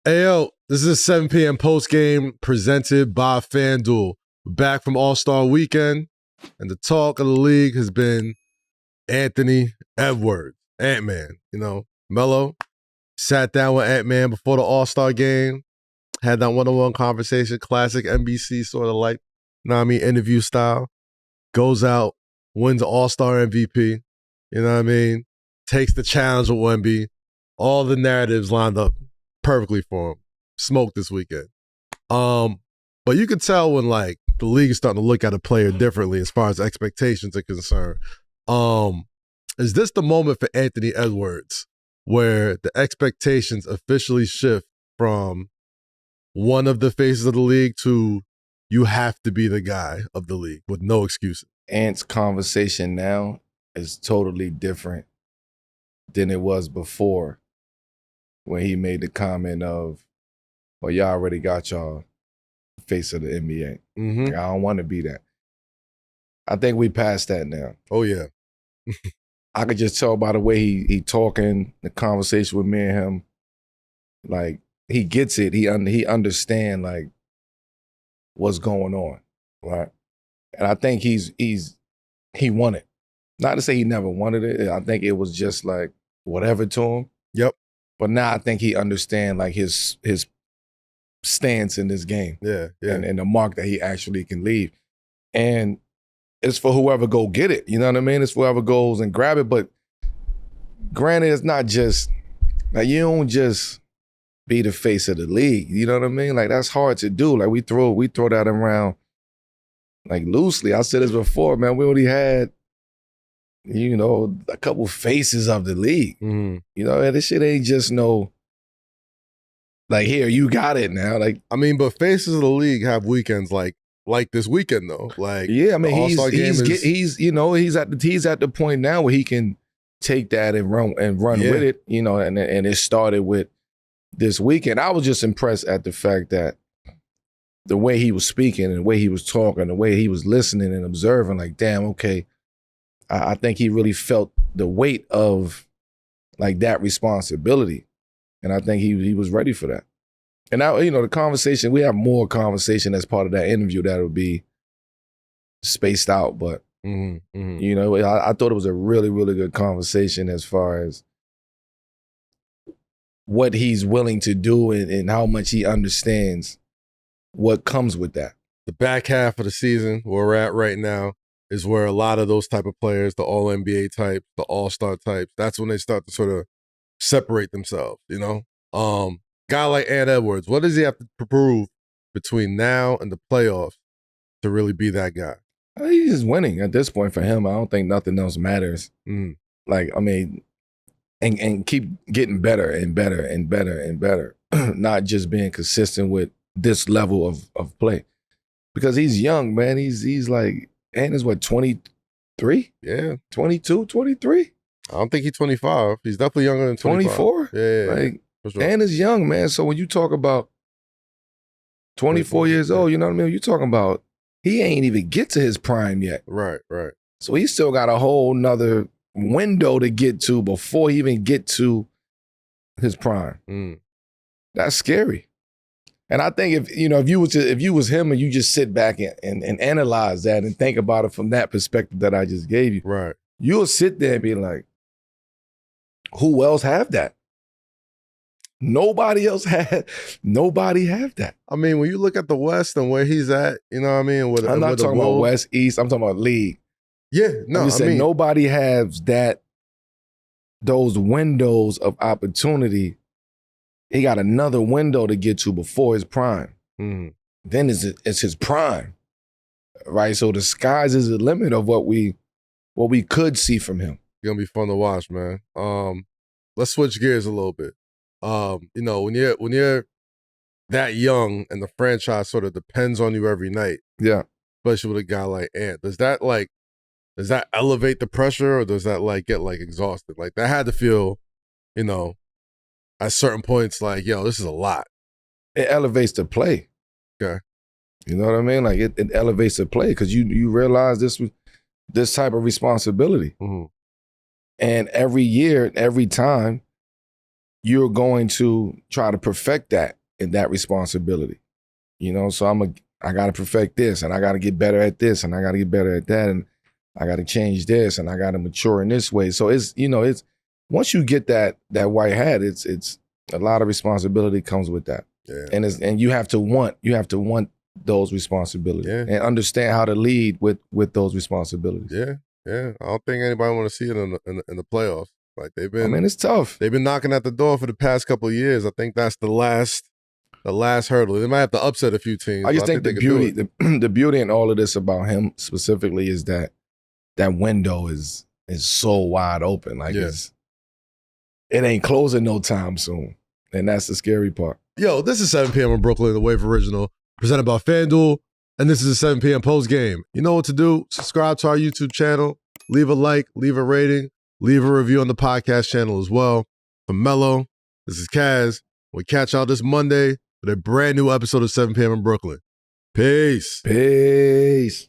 Hey, yo, this is a 7 p.m. post game presented by FanDuel. We're back from All-Star Weekend, and the talk of the league has been Anthony Edwards, Ant-Man. You know, Melo sat down with Ant-Man before the All-Star game, had that one-on-one conversation, classic NBC sort of like, interview style. Goes out, wins All-Star MVP, you know what I mean? Takes the challenge with Wemby. All the narratives lined up perfectly for him. Smoked this weekend. But you can tell when like the league is starting to look at a player differently as far as expectations are concerned. Is this the moment for Anthony Edwards where the expectations officially shift from one of the faces of the league to you have to be the guy of the league with no excuses? Ant's conversation now is totally different than it was before when he made the comment of, well, y'all already got y'all face of the NBA. Mm-hmm. Like, I don't want to be that. I think we passed that now. Oh, yeah. I could just tell by the way he talking, the conversation with me and him, like, he gets it. He understand, like, what's going on, right? And I think he wanted. Not to say he never wanted it. I think it was just like whatever to him. Yep. But now I think he understand like his stance in this game. Yeah. And the mark that he actually can leave. And it's for whoever go get it. You know what I mean? It's for whoever goes and grab it. But granted, it's not just, like, you don't just be the face of the league. You know what I mean? Like, that's hard to do. Like, we throw that around like loosely. I said this before, man. We already had, you know, a couple faces of the league. Mm-hmm. You know, and this shit ain't just no, like, here, you got it now. Like, I mean, but faces of the league have weekends like this weekend though. Like, yeah, I mean, he's at the point now where he can take that and run with it. You know, and it started with this weekend. I was just impressed at the fact that the way he was speaking and the way he was talking, the way he was listening and observing, like, damn, okay. I think he really felt the weight of like that responsibility. And I think he was ready for that. And now, you know, the conversation, we have more conversation as part of that interview that would be spaced out. But, you know, I thought it was a really, really good conversation as far as what he's willing to do and how much he understands what comes with that. The back half of the season where we're at right now is where a lot of those type of players, the All-NBA types, the All-Star types, that's when they start to sort of separate themselves, you know? Guy like Ant Edwards, what does he have to prove between now and the playoffs to really be that guy? He's just winning at this point for him. I don't think nothing else matters. Like, I mean, and keep getting better and better and better and better. Not just being consistent with this level of play. Because he's young, man. He's like, Ant is what, 23? Yeah. 22, 23? I don't think he's 25. He's definitely younger than 25. 24? Yeah. Like, for sure. Ant is young, man. So when you talk about 24 years old, you know what I mean? You're talking about, he ain't even get to his prime yet. Right. So he still got a whole nother window to get to before he even get to his prime. That's scary. And I think if you was him and you just sit back and analyze that and think about it from that perspective that I just gave you, right, you'll sit there and be like, who else have that? Nobody have that. I mean, when you look at the West and where he's at, you know what I mean? I'm not talking about West, East, I'm talking about league. Yeah, no, I'm just saying nobody has those windows of opportunity. He got another window to get to before his prime. Then it's his prime, right? So the sky's is the limit of what we could see from him. It's gonna be fun to watch, man. Let's switch gears a little bit. You know, when you're that young and the franchise sort of depends on you every night, yeah, especially with a guy like Ant, does that elevate the pressure, or does that like get like exhausted? Like that had to feel, you know, at certain points, like, yo, this is a lot. It elevates the play. Okay. You know what I mean? Like it elevates the play because you realize this type of responsibility. And every year, every time, you're going to try to perfect that in that responsibility. You know, so I got to perfect this, and I got to get better at this, and I got to get better at that, and I got to change this, and I got to mature in this way. So it's once you get that white hat, it's a lot of responsibility comes with that. Yeah. And you have to want those responsibilities and understand how to lead with those responsibilities. Yeah. I don't think anybody want to see it in the playoffs. Like I mean, it's tough. They've been knocking at the door for the past couple of years. I think that's the last hurdle. They might have to upset a few teams. I just think the beauty in all of this about him specifically is that window is so wide open. Like it ain't closing no time soon. And that's the scary part. Yo, this is 7 p.m. in Brooklyn, the Wave Original, presented by FanDuel. And this is a 7 p.m. post game. You know what to do. Subscribe to our YouTube channel. Leave a like, leave a rating, leave a review on the podcast channel as well. From Melo, this is Kaz. We'll catch y'all this Monday with a brand new episode of 7 p.m. in Brooklyn. Peace. Peace.